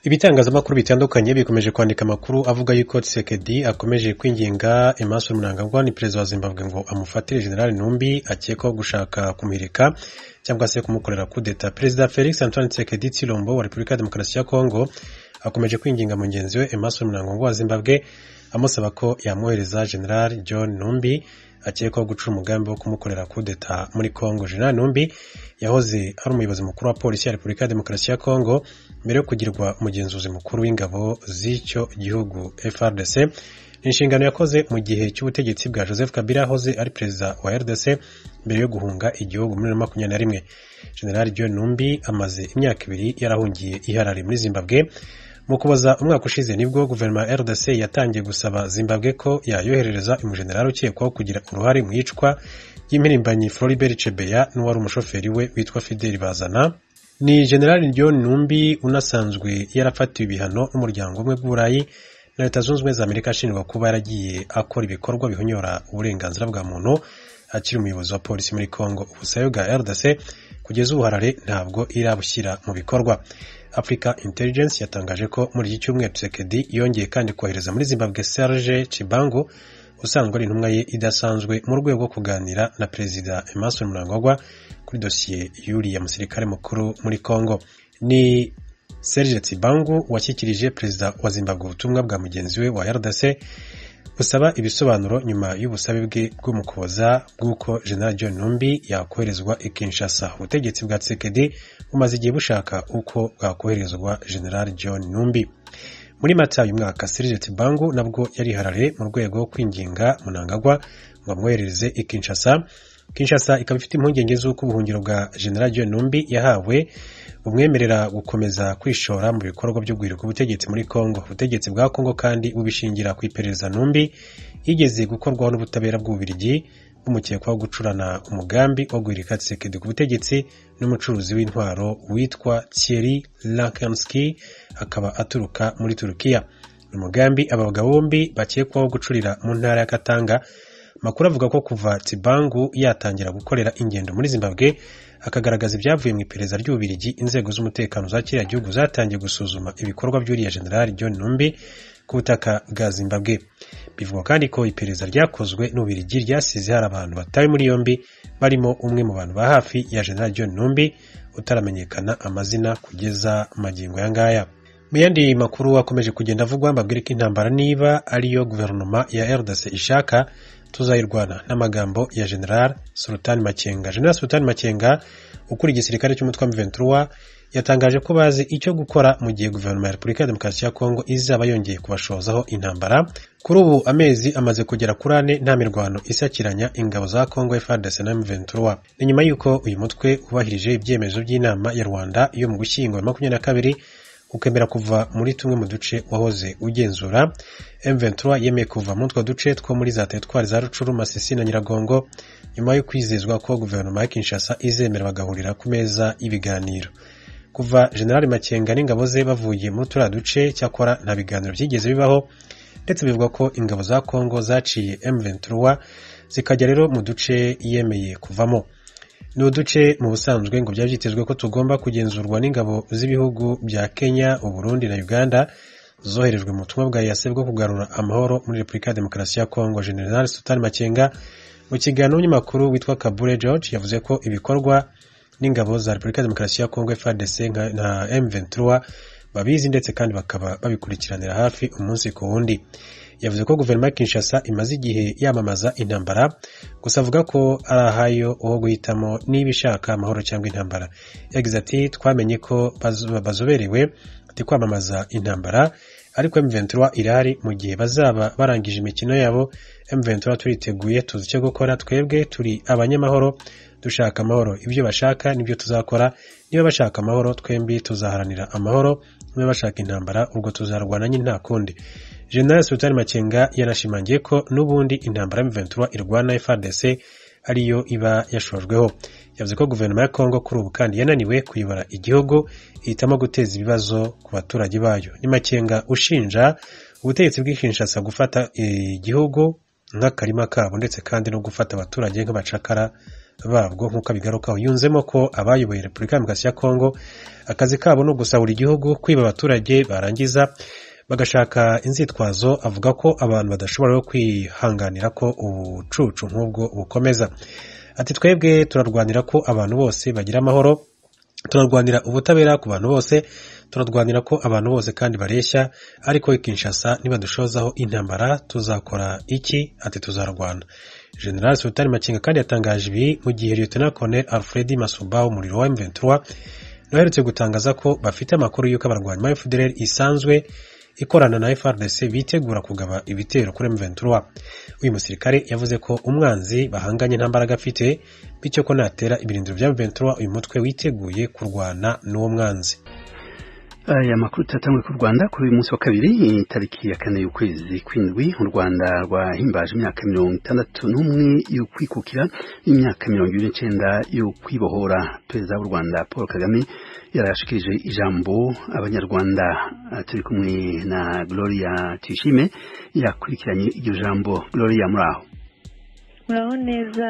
Ibitangazamakuru bitandukanye bikomeje kwandika amakuru avuga yuko Tshisekedi akomeje kwinginga Emmerson Mnangagwa ni perezida wa Zimbabwe ngo amufatire General Numbi akekwaho gushaka kumurika cyangwa se kumukorera coup d'etat. Perezida Felix Antoine Tshisekedi Tshilombo wa Repubulika ya Demokarasi ya Kongo akomeje kwinginga mugenzi we Emmerson Mnangagwa wa Zimbabwe amusaba ko yamwohereza General John Numbi akekwaho gucura umugambi wo kumukorera coup d'etat muri Kongo. General Numbi yahoze ari umuyobozi mukuru wa polisi ya Repubulika ya Demokarasi ya Kongo mbere yo kugirwa umugenzuzi mukuru w'ingabo z'icyo gihugu FARDC. Inshingano yakoze mu gihe cy'ubutegetsi bwa Joseph Kabila yahoze ari perezida wa RDC mbere yo guhunga igihugu muri 2021. General John Numbi amaze imyaka 2 yarahungiye iharare muri Zimbabwe. Mu kubaza umwaka ushize nibwo guverinoma ya RDC yatangiye gusaba Zimbabwe ko yayoherereza umujenerali ukekwaho kugira uruhare mu yicwa y'impirimbanyi Floribert Chebeya n'uwari umushoferi we witwa Fidel Bazana. Ni General John Numbi unasanzwe yarafatiwe ibihano n'umuryango umwe bw'Uburayi na Leta Zunze Ubumwe za Amerika ashinjwa kuba yaragiye akora ibikorwa bihonyora uburenganzira bwa muntu akiri umuyobozi wa polisi muri Kongo. Ubusabe bwa RDC kugeza ubu harare ntabwo irabushyira mu bikorwa. Africa Intelligence yatangaje ko muri iki cyumweru Tshisekedi yongeye kandi kohereza muri Zimbabwe Serge Chibangu usanzwe ari intumwa ye idasanzwe mu rwego rwo kuganira na Perezida Emmerson Mnangagwa kuri dosiye yuriya musirikare mukuru muri Kongo. Ni Serge Chibangu washyikirije Perezida wa Zimbabwe ubutumwa bwa mugenzi we wa RDC busaba ibisobanuro nyuma y'ubusabe bwe bw'umukoza bw'uko General John Numbi yakoherezwa i Kinshasa. Ubutegetsi bwa Tshisekedi bumaze igihe bushaka uko bwakoherezwa General John Numbi. Muri Mata uyu mwaka Serge Chibangu nabwo yari harare mu rwego rwo kwinginga Mnangagwa ngo amwoherereze i Kinshasa. Kinshasa ikaba ifite impungenge z'uko ubuhungiro bwa General John Numbi yahawe bumwemerera gukomeza kwishora mu bikorwa byo guhirika ubutegetsi muri Kongo. Ubutegetsi bwa Kongo kandi bubishingira ku iperereza Numbi yigeze gukorwaho n'ubutabera bw'Ububirigi bumukekwaho gucurana umugambi wo guhirika Tshisekedi ku butegetsi n'umucuruzi w'intwaro witwa Thierry Lansky akaba aturuka muri Turukiya. Umugambi aba bagabo bombi bakekwaho gucurira mu ntara ya Katanga. Makuru avuga ko kuva Chibangu yatangira gukorera ingendo muri Zimbabwe akagaragaza ibyavuye mu iperereza ry'Ububirigi, inzego z'umutekano za kiriya gihugu zatangiye gusuzuma ibikorwa by'uriya General John Numbi ku butaka bwa Zimbabwe. Bivugwa kandi ko iperereza ryakozwe n'Ububirigi ryasize hari abantu batawe muri yombi barimo umwe mu bantu ba hafi ya General John Numbi utaramenyekana amazina kugeza magingo yangaya. Mu yandi makuru akomeje kugenda avugwa mbabwire ko intambara niba ariyo guverinoma ya RDC ishaka tuzayirwana n'amagambo ya General Sultan Makenga. General Sultan Makenga ukuri igisirikare cy'umutwe wa M23 yatangaje ko bazi icyo gukora mu gihe guverinoma ya Repubulika ya Demokarasi ya Kongo izaba yongeye kubashozaho intambara. Kuri ubu amezi amaze kugera kuri 4 nta mirwano isakiranya ingabo za Kongo FARDC na M23. Ni nyuma yuko uyu mutwe ubahirije ibyemezo by'inama ya Rwanda yo mu Gushyingo 2022 ukemera kuva muri tumwe mu duce wahoze ugenzura. M23 yemeye kuva mu twa duce two muri za teritwari za Rucuru, Masisi na Nyiragongo nyuma yo kwizezwa ko guverinoma ya Kinshasa izemera bagahurira ku meza y'ibiganiro. Kuva General Makenga n'ingabo ze bavuye muri turiya duce cyakora nta biganiro byigeze bibaho, ndetse bivuga ko ingabo za Kongo zaciye M23 zikajya rero mu duce yemeye kuvamo. Ni uduce mu busanzwe ngo byabyitezwe ko tugomba kugenzurwa n'ingabo z'ibihugu bya Kenya, Uburundi na Uganda zoherejwe mu butumwa bwa EAC bwo kugarura amahoro muri Repubulika ya Demokarasi ya Kongo. General Sultan Makenga mu kiganiro n'amakuru witwa Kabule George yavuze ko ibikorwa n'ingabo za Repubulika ya Demokarasi ya Kongo FARDC na M23 babizi ndetse kandi bakaba babikurikiranira hafi umunsi ku wundi. Yavuze ko guverinoma ya Kinshasa imaze igihe yamamaza intambara, gusa avuga ko arahayo uwo guhitamo niba ishaka amahoro cyangwa intambara. Yagize ati twamenye ko bazoberewe ati kwamamaza intambara, ariko M23 irahari mu gihe bazaba barangije imikino yabo. M23 turiteguye, tuzi icyo gukora, twebwe turi abanyamahoro, dushaka amahoro, ibyo bashaka nibyo tuzakora. Niba bashaka amahoro twembi tuzaharanira amahoro, niba bashaka intambara ubwo tuzarwana nyine nta kundi. General Sultan Makenga yanashimangiye ko n'ubundi intambara M23 irwana FARDC ariyo iba yashojweho. Yavuze ko guverinoma ya Kongo kuri ubu kandi yananiwe kuyobora igihugu, ihitamo guteza ibibazo ku baturage bayo. Ni Makenga ushinja ubutegetsi bw'Kinshasa gufata igihugu nk'akarima kabo ndetse kandi no gufata abaturage nk'abacakara babwo nk'uko abigarukaho yunzemo ko abayoboye Repubulika ya Demokarasi ya Kongo akazi kabo no gusahura igihugu kwiba abaturage barangiza bagashaka inzitwazo. Avuga ko abantu badashobora kwihanganira ko ubucucu nk'ubwo bukomeza. Ati twebwe turarwanira ko abantu bose bagira amahoro, turarwanira ubutabera ku bantu bose, turarwanira ko abantu bose kandi bareshya, ariko Kinshasa nibadushozaho intambara tuzakora iki? Ati tuzarwana. General Sultan Makenga kandi yatangaje ibi mu gihe Lieutenant Colonel Alfred Masumba umuriro wa M23 naherutse gutangaza ko bafite amakuru y'uko abarwanyi ba FDLR isanzwe ikorana na FARDC bitegura kugaba ibitero kuri M23. Uyu musirikare yavuze ko umwanzi bahanganye nta mbaraga afite, bityo ko natera ibirindiro bya M23 uyu mutwe witeguye kurwana n'uwo mwanzi. Aya makuru tatangwe ku Rwanda kuri uyu munsi wa kabiri tariki ya 4 y'ukwezi kw'indwi u Rwanda rwahimbaje imyaka 61 yo kwikukira imyaka 29 yo kwibohora. Perezida w'u Rwanda Paul Kagame yarashikirije ijambo abanyarwanda. Turi kumwe na Gloria Tuyishime yakurikiranye iryo jambo. Gloria, muraho? Muraho neza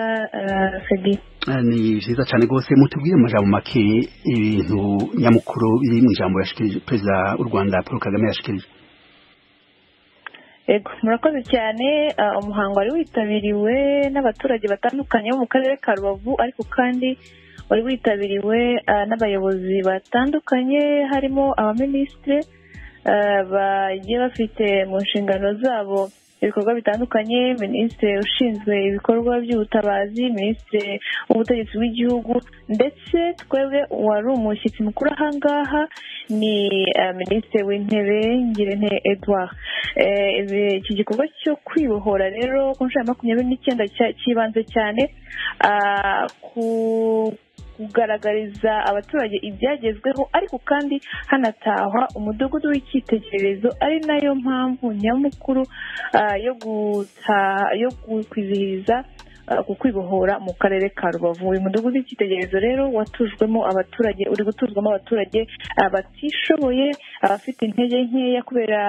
Fedi. Ni vyiza cyane gose mutubwire amajambo make ibintu nyamukuru biri mu ijambo yashikirije Perezida w'u Rwanda Paul Kagame yashikirije. Ego, murakoze cyane. Umuhango wari witabiriwe n'abaturage batandukanye bo mu karere ka Rubavu, ariko kandi wari witabiriwe n'abayobozi batandukanye, harimo abaminisitiri bagiye bafite mu nshingano zabo ibikorwa bitandukanye, minisitiri ushinzwe ibikorwa by'ubutabazi, minisitiri w'ubutegetsi bw'igihugu, ndetse twebwe wari umushyitsi mukuru ahangaha ni minisitiri w'intebe Ngirente Edouard. Iki gikorwa cyo kwibohora rero ku nshuro ya 29 cyibanze cyane kugaragariza abaturage ibyagezweho, ariko kandi hanatahwa umudugudu w'icyitegererezo, ari nayo mpamvu nyamukuru yo kwizihiza ku kwibohora mu karere ka Rubavu. Uyu mudugudu w'icyitegererezo rero watujwemo abaturage, uri gutuzwamo abaturage batishoboye, abafite intege nkeya kubera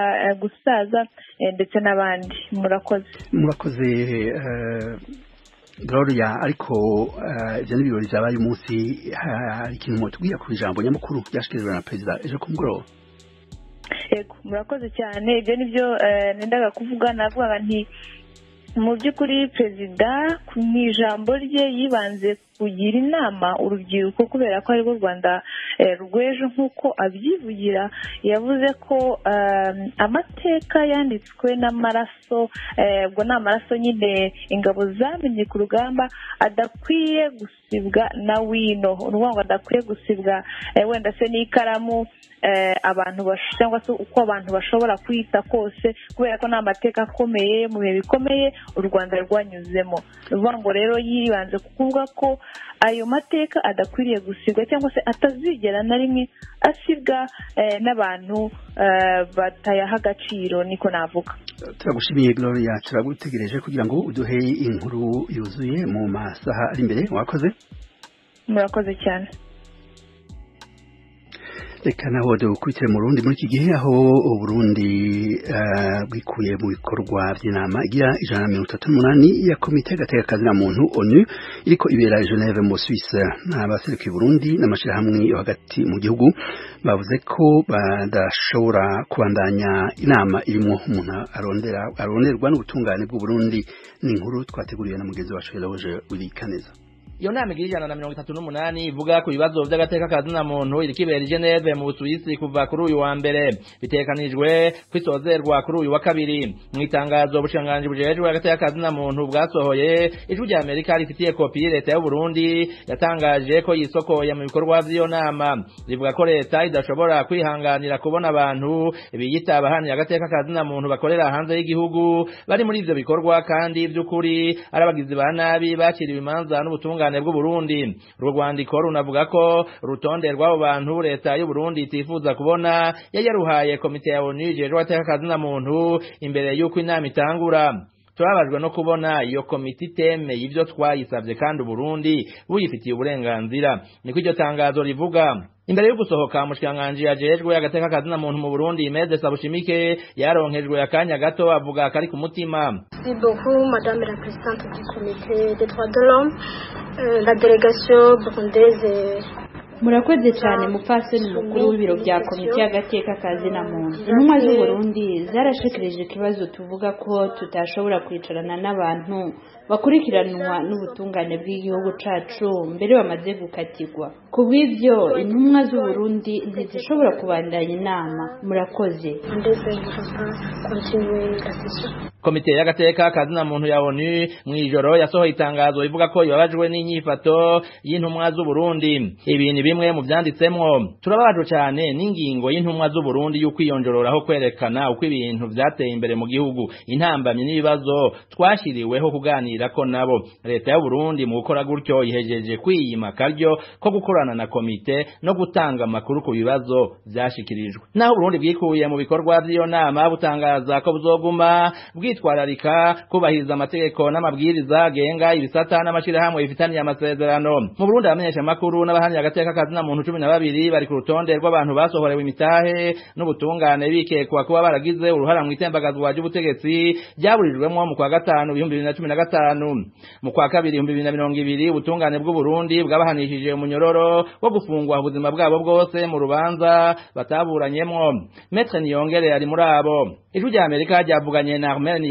gusaza, ndetse n'abandi. Murakoze Gloria, ariko ibyo n'ibirori byabaye umunsi, hari ikintu mutubwira ku ijambo nyamukuru ryashikirijwe na Perezida ejo ku mugoroba? Yego, murakoze cyane. Ibyo nibyo nendaga kuvuga. Navuga nti mu by'ukuri Perezida mu ijambo rye yibanze kugira inama urubyiruko, kubera ko arirwo Rwanda rw'ejo nk'uko abyivugira. Yavuze ko amateka yanditswe n'amaraso, ubwo ni amaraso nyine ingabo zamenye ku rugamba, adakwiye gusibwa na wino. Urwango adakwiye gusibwa wenda se n'ikaramu abantu cyangwa se uko abantu bashobora kwita kose, kubera ko ni amateka akomeye mu bihe bikomeye u Rwanda rwanyuzemo. Urwango rero yibanze kuvuga ko ayo mateka adakwiriye gusibwa, cyangwa se atazigera na rimwe asibwa n'abantu batayaha agaciro, niko navuga. Turagushimiye Gloria, turagutegereje kugira ngo uduhe inkuru yuzuye mu masaha ari imbere. Wakoze. Murakoze cyane. Reka naho dukurikire mu Burundi muri iki gihe, aho Burundi bwikuye mu bikorwa by'inama igira 138 ya komite y'agateganyo na muntu ONU iriko ibera Geneve mu Suisse. N'abaserukiye Burundi n'amashirahamwe yo hagati mu gihugu bavuze ko badashobora kubandanya inama irimo umuntu aronderwa n'ubutungane bw'u Burundi. Ni inkuru twateguriwe na mugenzi wacu Eloge Wilikaneza. Iyo nama igira 138 ivuga ku bibazo by'agateka kazina muntu iri kibera Geneve mu Busuwisi kuva kuri uyu wa mbere, bitekanijwe kwisozerwa kuri uyu wa kabiri. Mu itangazo ubushinganje bujejwe agateka kazina muntu bwasohoye, ijwi rya Amerika rifitiye kopi leta y'u Burundi yatangaje ko yisokoye mu bikorwa by'iyo nama. Rivuga ko leta idashobora kwihanganira kubona abantu biyita abahani agateka kazina muntu bakorera hanze y'igihugu bari muri ivyo bikorwa, kandi by'ukuri arabagizi ba nabi bakiriwe imanza n'ubutunga bw'u Burundi. Urwo rwandiko runavuga ko urutonde rw'abo bantu leta y'u Burundi itifuza kubona yaruhaye komite ya ONU ijejwe agateka kazina muntu imbere y'uko inama itangura. turabajwe no kubona iyo komite itemeye ivyo twayisavye kandi Burundi buyifitiye uburenganzira niko iryo tangazo rivuga. Imbere yo gusohoka mushikanganje ajejwe agateka kazina muntu mu Burundi Mede Sabushimike yaronkejwe akanya gato avuga kari ku mutima. Merci beaucoup madame la présidente du comité des droits de l'homme, la délégation burundaise. Murakoze cyane mupfasoni mukuru w'ibiro bya komite y'agateka kazina muntu. Intumwa z'u Burundi zarashikirije ikibazo tuvuga ko tutashobora kwicarana n'abantu bakurikiranwa n'ubutungane bw'igihugu cacu mbere bamaze gukatirwa. Kubw'ivyo intumwa z'u Burundi ntizishobora kubandanya inama. Murakoze. Komite y'agateka kazina muntu ya ONU mwijoro yasohoye itangazo ivuga ko yabajwe n'inyifato y'intumwa z'u Burundi. Ibintu bimwe mu vyanditsemwo turabajwe cyane n'ingingo y'intumwa z'u Burundi yo kwiyonjororaho kwerekana uko ibintu vyateye imbere mu gihugu, intambamye n'ibibazo twashiriweho kuganira ko nabo. Leta y'u Burundi mu gukora gutyo ihejeje kwiyima karyo ko gukorana na komite no gutanga amakuru ku bibazo vyashikirijwe. Naho Burundi bwikuye mu bikorwa by'iyo nama butangaza ko buzoguma bwitwararika kubahiriza amategeko n'amabwiriza agenga ibisata n'amashirahamwe bifitaniye amasezerano. Mu Burundi abamenyesha makuru n'abahanya agateka kazina muntu 12 bari ku rutonde rw'abantu basohorewe imitahe n'ubutungane bikekwa kuba baragize uruhara mu itembagazwa ry'ubutegetsi ryaburijwemo mu kwa gatanu 2015. Mu kwa kabiri 2020 ubutungane bw'u Burundi bwabahanishije umunyororo wo gufungwa ubuzima bwabo bwose mu rubanza bataburanyemo. Maître Niyongere ari muri abo. Ijwi rya Amerika ryavuganye na Armel